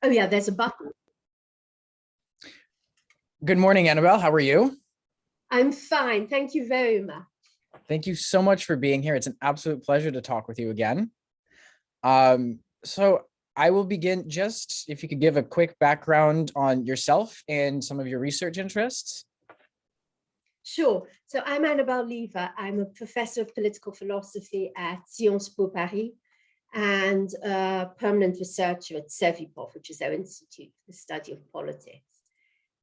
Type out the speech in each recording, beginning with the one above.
Oh yeah, there's a button. Good morning, Annabelle. How are you? I'm fine. Thank you very much. Thank you so much for being here. It's an absolute pleasure to talk with you again. So I will begin just if you could give a quick background on yourself and some of your research interests. Sure. So I'm Annabelle Lever. I'm a professor of political philosophy at SciencesPo Paris and a permanent researcher at SciencesPo, which is our institute for the study of politics.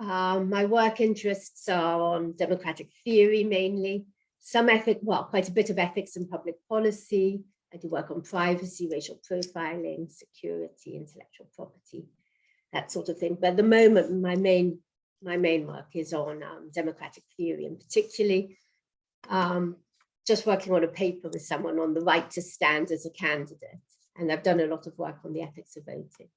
My work interests are on democratic theory mainly, some ethics, well, quite a bit of ethics and public policy. I do work on privacy, racial profiling, security, intellectual property, that sort of thing. But at the moment, my main work is on democratic theory, and particularly just working on a paper with someone on the right to stand as a candidate. And I've done a lot of work on the ethics of voting.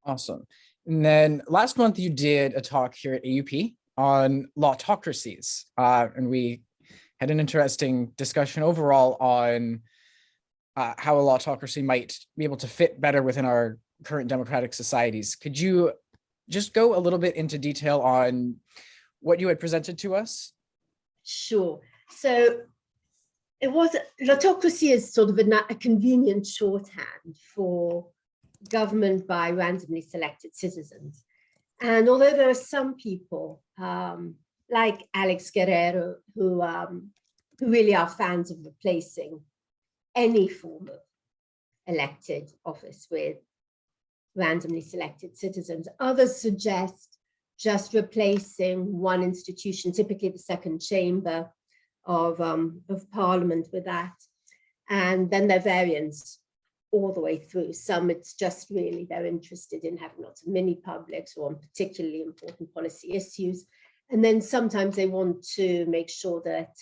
Awesome. And then last month you did a talk here at AUP on lawtocracies, and we had an interesting discussion overall on how a lawtocracy might be able to fit better within our current democratic societies. Could you just go a little bit into detail on what you had presented to us? Sure. So lawtocracy is sort of a convenient shorthand for government by randomly selected citizens. And although there are some people like Alex Guerrero who really are fans of replacing any form of elected office with randomly selected citizens, others suggest just replacing one institution, typically the second chamber of parliament, with that. And then there are variants all the way through. Some it's just really they're interested in having lots of mini publics or on particularly important policy issues. And then sometimes they want to make sure that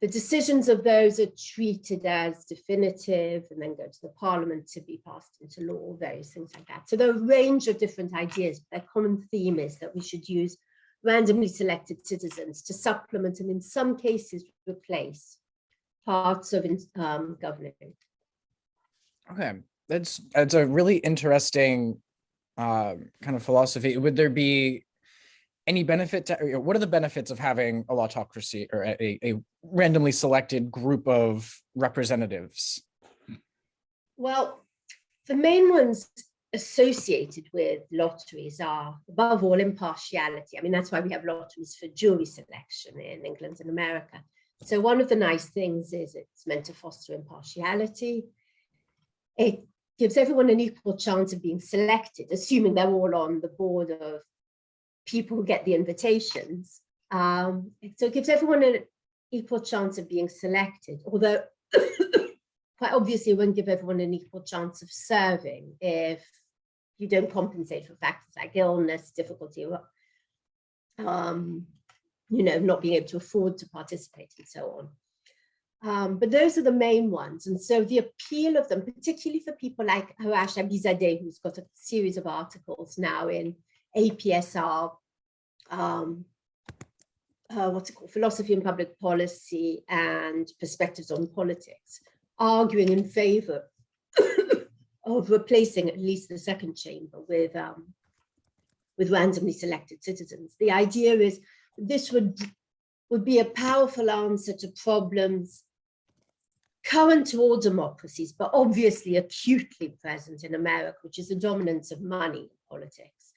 the decisions of those are treated as definitive and then go to the parliament to be passed into law, various things like that. So there are a range of different ideas, but their common theme is that we should use randomly selected citizens to supplement and in some cases replace parts of governing. Okay, that's a really interesting kind of philosophy. Would there be any benefit to, what are the benefits of having a lawtocracy or a randomly selected group of representatives? Well, the main ones associated with lotteries are, above all, impartiality. I mean, that's why we have lotteries for jury selection in England and America. So one of the nice things is it's meant to foster impartiality. It gives everyone an equal chance of being selected, assuming they're all on the board of people who get the invitations. So it gives everyone an equal chance of being selected, although quite obviously it won't give everyone an equal chance of serving if you don't compensate for factors like illness, difficulty, not being able to afford to participate and so on. But those are the main ones. And so the appeal of them, particularly for people like Harash Abizadeh, who's got a series of articles now in APSR, Philosophy and Public Policy and Perspectives on Politics, arguing in favor of replacing at least the second chamber with randomly selected citizens. The idea is this would be a powerful answer to problems current to all democracies, but obviously acutely present in America, which is the dominance of money in politics.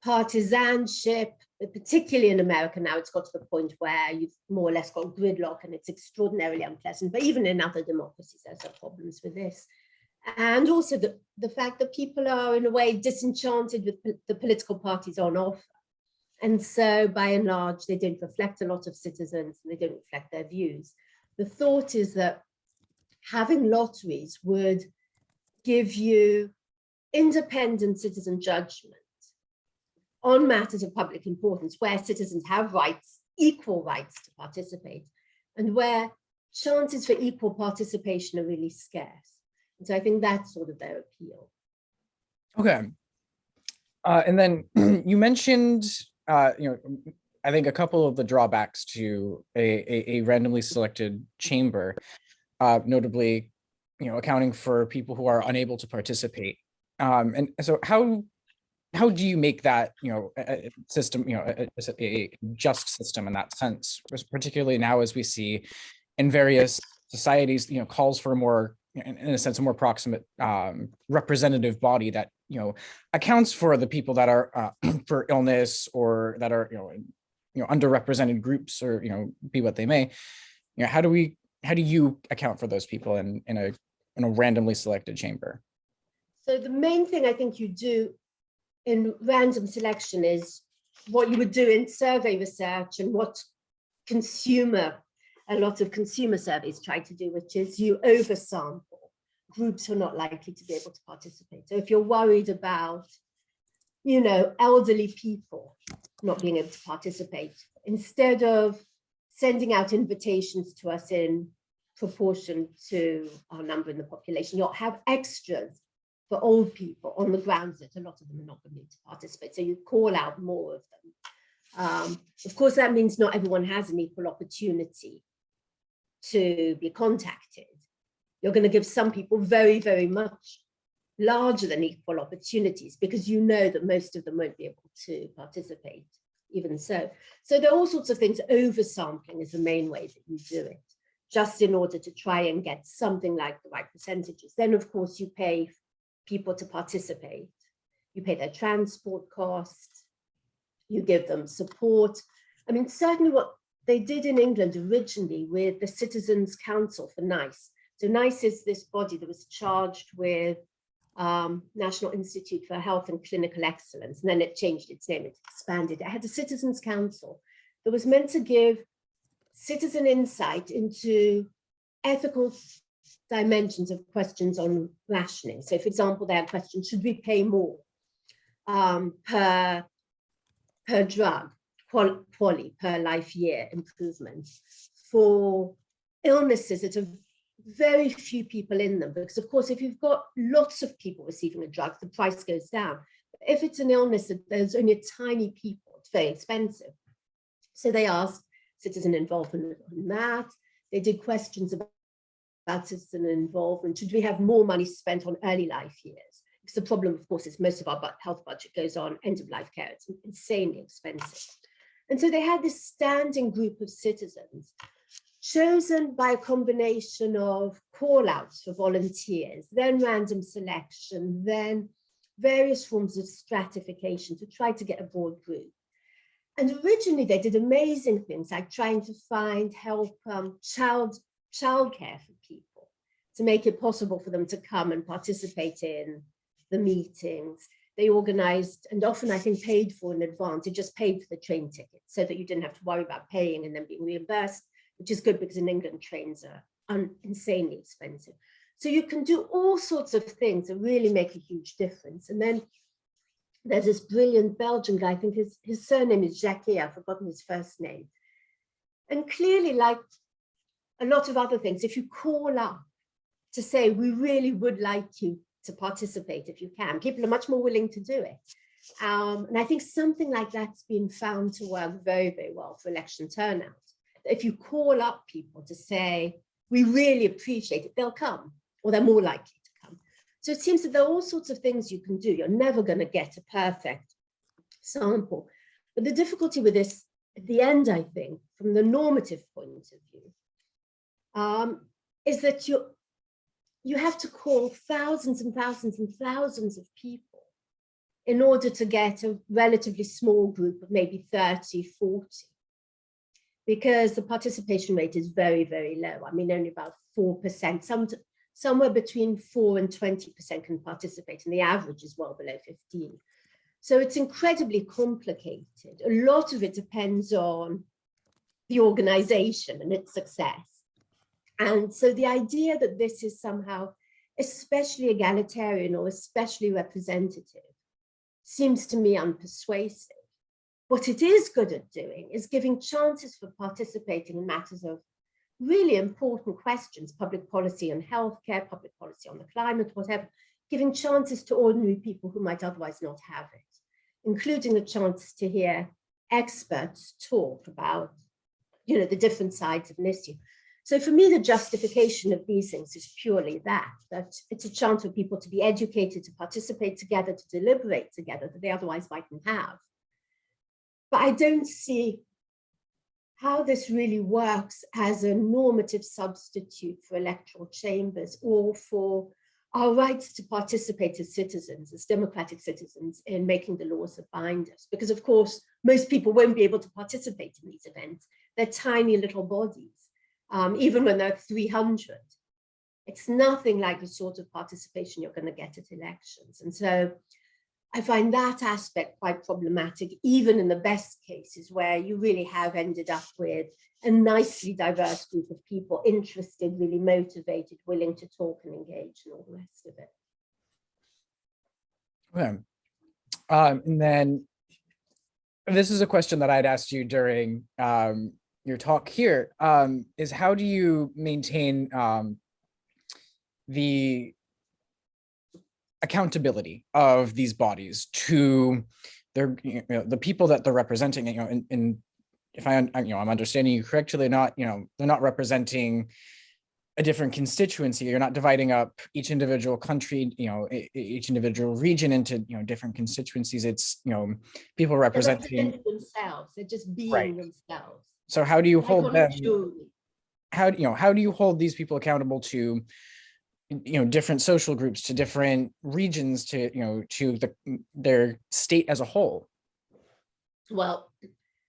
Partisanship, particularly in America now, it's got to the point where you've more or less got gridlock and it's extraordinarily unpleasant, but even in other democracies, there's some problems with this. And also the fact that people are in a way disenchanted with the political parties on offer. And so by and large, they don't reflect a lot of citizens and they don't reflect their views. The thought is that having lotteries would give you independent citizen judgment on matters of public importance, where citizens have rights, equal rights to participate, and where chances for equal participation are really scarce. And so I think that's sort of their appeal. Okay. And then you mentioned, I think a couple of the drawbacks to a randomly selected chamber, notably accounting for people who are unable to participate. And so how do you make that, a system, a just system in that sense, particularly now as we see in various societies, calls for a more, in a sense, a more proximate representative body that, accounts for the people that are for illness or that are, underrepresented groups or, be what they may. How do you account for those people in a randomly selected chamber? So the main thing I think you do in random selection is what you would do in survey research and what a lot of consumer surveys try to do, which is you oversample groups who are not likely to be able to participate. So if you're worried about, elderly people not being able to participate, instead of sending out invitations to us in proportion to our number in the population, you'll have extras for old people on the grounds that a lot of them are not going to be able to participate. So you call out more of them. Of course, that means not everyone has an equal opportunity to be contacted. You're going to give some people very, very much larger than equal opportunities because you know that most of them won't be able to participate, even so. So there are all sorts of things. Oversampling is the main way that you do it, just in order to try and get something like the right percentages. Then, of course, you pay people to participate. You pay their transport costs, you give them support. I mean, certainly what they did in England originally with the Citizens' Council for NICE. So NICE is this body that was charged with National Institute for Health and Clinical Excellence, and then it changed its name, it expanded. It had a Citizens' Council that was meant to give citizen insight into ethical dimensions of questions on rationing. So, for example, they had questions: should we pay more per drug, per life year improvement for illnesses that have very few people in them? Because, of course, if you've got lots of people receiving a drug, the price goes down. But if it's an illness that there's only a tiny people, it's very expensive. So they asked citizen involvement on that. They did questions about citizen involvement. Should we have more money spent on early life years? Because the problem, of course, is most of our health budget goes on end-of-life care. It's insanely expensive. And so they had this standing group of citizens chosen by a combination of call-outs for volunteers, then random selection, then various forms of stratification to try to get a broad group. And originally they did amazing things like trying to help childcare for people, to make it possible for them to come and participate in the meetings. They organized, and often I think paid for in advance. They just paid for the train ticket so that you didn't have to worry about paying and then being reimbursed, which is good because in England trains are insanely expensive. So you can do all sorts of things that really make a huge difference. And then there's this brilliant Belgian guy, I think his surname is Jacquet, I've forgotten his first name. And clearly, like a lot of other things, if you call up to say, we really would like you to participate if you can, people are much more willing to do it. And I think something like that's been found to work very, very well for election turnout. If you call up people to say, we really appreciate it, they'll come, or they're more likely to come. So it seems that there are all sorts of things you can do. You're never going to get a perfect sample. But the difficulty with this, at the end, I think, from the normative point of view, is that you have to call thousands and thousands and thousands of people in order to get a relatively small group of maybe 30, 40. Because the participation rate is very, very low. I mean, only about 4%, somewhere between 4 and 20% can participate, and the average is well below 15. So it's incredibly complicated. A lot of it depends on the organization and its success. And so the idea that this is somehow especially egalitarian or especially representative seems to me unpersuasive. What it is good at doing is giving chances for participating in matters of really important questions, public policy on healthcare, public policy on the climate, whatever, giving chances to ordinary people who might otherwise not have it, including the chance to hear experts talk about, the different sides of an issue. So for me, the justification of these things is purely that it's a chance for people to be educated, to participate together, to deliberate together that they otherwise mightn't have. But I don't see how this really works as a normative substitute for electoral chambers or for our rights to participate as citizens, as democratic citizens, in making the laws that bind us. Because of course, most people won't be able to participate in these events. They're tiny little bodies, even when there are 300. It's nothing like the sort of participation you're going to get at elections. And so I find that aspect quite problematic, even in the best cases where you really have ended up with a nicely diverse group of people, interested, really motivated, willing to talk and engage and all the rest of it. Okay. And then this is a question that I'd asked you during your talk here, is how do you maintain the accountability of these bodies to their, the people that they're representing, and if I'm understanding you correctly, they're not representing a different constituency. You're not dividing up each individual country, each individual region into, different constituencies. It's, people representing themselves. They're just being right. themselves. So how do you hold them? How do you hold these people accountable to, different social groups, to different regions, to, their state as a whole? Well,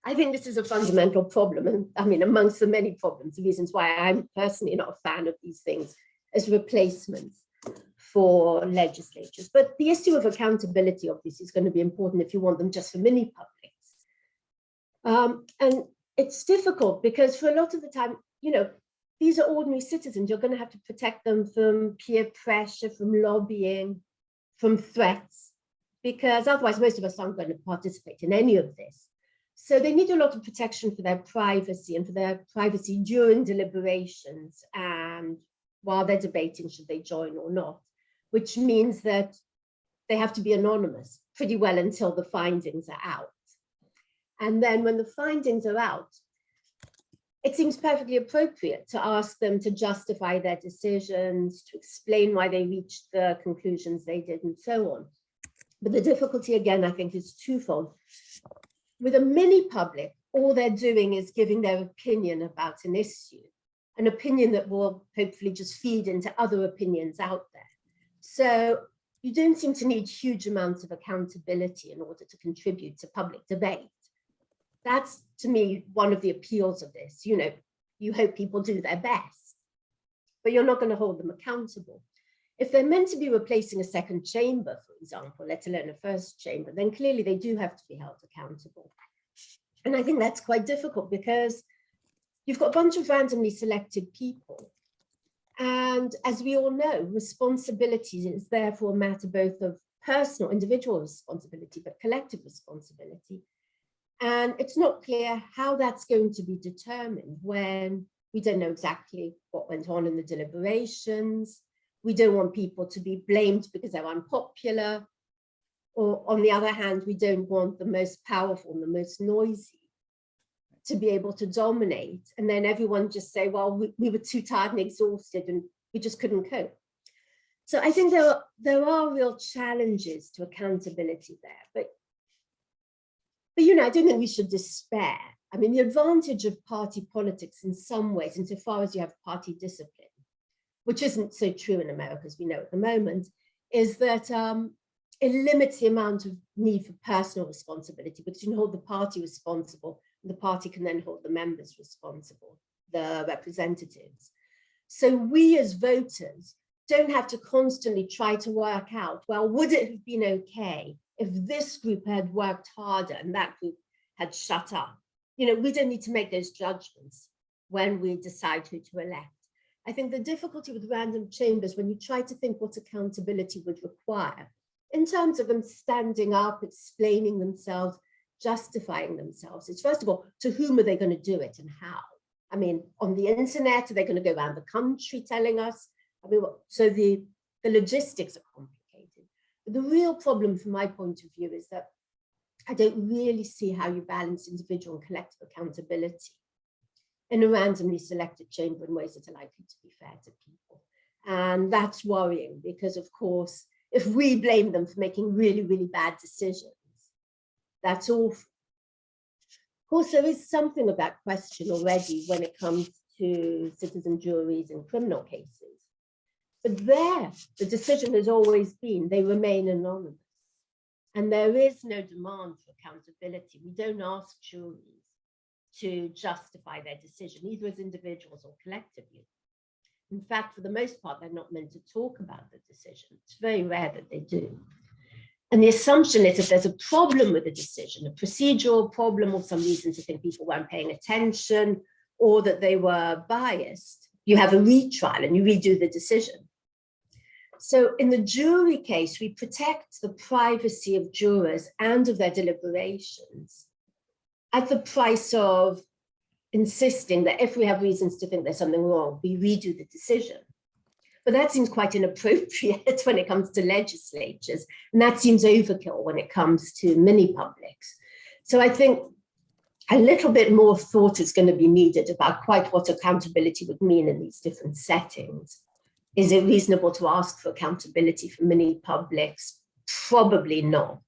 I think this is a fundamental problem. And I mean, amongst the many problems, the reasons why I'm personally not a fan of these things as replacements for legislatures. But the issue of accountability, obviously, is going to be important if you want them just for mini publics. And it's difficult because for a lot of the time, these are ordinary citizens. You're going to have to protect them from peer pressure, from lobbying, from threats, because otherwise most of us aren't going to participate in any of this. So they need a lot of protection for their privacy and for their privacy during deliberations and while they're debating should they join or not, which means that they have to be anonymous pretty well until the findings are out. And then when the findings are out, it seems perfectly appropriate to ask them to justify their decisions, to explain why they reached the conclusions they did, and so on. But the difficulty, again, I think, is twofold. With a mini public, all they're doing is giving their opinion about an issue, an opinion that will hopefully just feed into other opinions out there. So you don't seem to need huge amounts of accountability in order to contribute to public debate. That's, to me, one of the appeals of this. You hope people do their best, but you're not going to hold them accountable. If they're meant to be replacing a second chamber, for example, let alone a first chamber, then clearly they do have to be held accountable. And I think that's quite difficult because you've got a bunch of randomly selected people. And as we all know, responsibility is therefore a matter both of personal, individual responsibility, but collective responsibility. And it's not clear how that's going to be determined when we don't know exactly what went on in the deliberations. We don't want people to be blamed because they're unpopular. Or on the other hand, we don't want the most powerful and the most noisy to be able to dominate. And then everyone just say, well, we were too tired and exhausted and we just couldn't cope. So I think there are real challenges to accountability there. But I don't think we should despair. I mean, the advantage of party politics in some ways, insofar as you have party discipline, which isn't so true in America, as we know at the moment, is that it limits the amount of need for personal responsibility because you can hold the party responsible and the party can then hold the members responsible, the representatives. So we as voters don't have to constantly try to work out, well, would it have been okay if this group had worked harder and that group had shut up? We don't need to make those judgments when we decide who to elect. I think the difficulty with random chambers, when you try to think what accountability would require, in terms of them standing up, explaining themselves, justifying themselves, it's first of all, to whom are they going to do it and how? I mean, on the internet, are they going to go around the country telling us? I mean, so the logistics are complicated. But the real problem from my point of view is that I don't really see how you balance individual and collective accountability in a randomly selected chamber in ways that are likely to be fair to people. And that's worrying because, of course, if we blame them for making really, really bad decisions, that's awful. Of course, there is something of that question already when it comes to citizen juries in criminal cases. But there, the decision has always been they remain anonymous. And there is no demand for accountability. We don't ask juries to justify their decision, either as individuals or collectively. In fact, for the most part, they're not meant to talk about the decision. It's very rare that they do. And the assumption is if there's a problem with the decision, a procedural problem or some reason to think people weren't paying attention or that they were biased, you have a retrial and you redo the decision. So in the jury case, we protect the privacy of jurors and of their deliberations at the price of insisting that if we have reasons to think there's something wrong, we redo the decision. But that seems quite inappropriate when it comes to legislatures, and that seems overkill when it comes to mini publics. So I think a little bit more thought is going to be needed about quite what accountability would mean in these different settings. Is it reasonable to ask for accountability for mini publics? Probably not.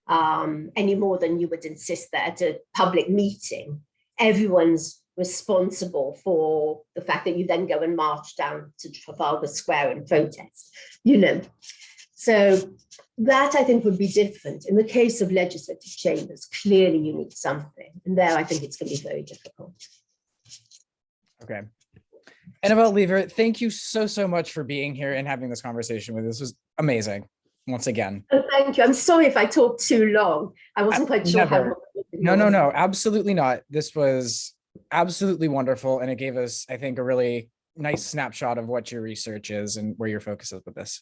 Any more than you would insist that at a public meeting, everyone's responsible for the fact that you then go and march down to Trafalgar Square and protest, you know. So that I think would be different. In the case of legislative chambers, clearly you need something. And there I think it's going to be very difficult. Okay. Annabelle Lever, thank you so much for being here and having this conversation with us. This was amazing. Once again. Oh, thank you. I'm sorry if I talked too long. I wasn't quite sure how long. No, absolutely not. This was absolutely wonderful. And it gave us, I think, a really nice snapshot of what your research is and where your focus is with this.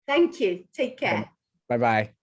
Thank you. Take care. Bye-bye.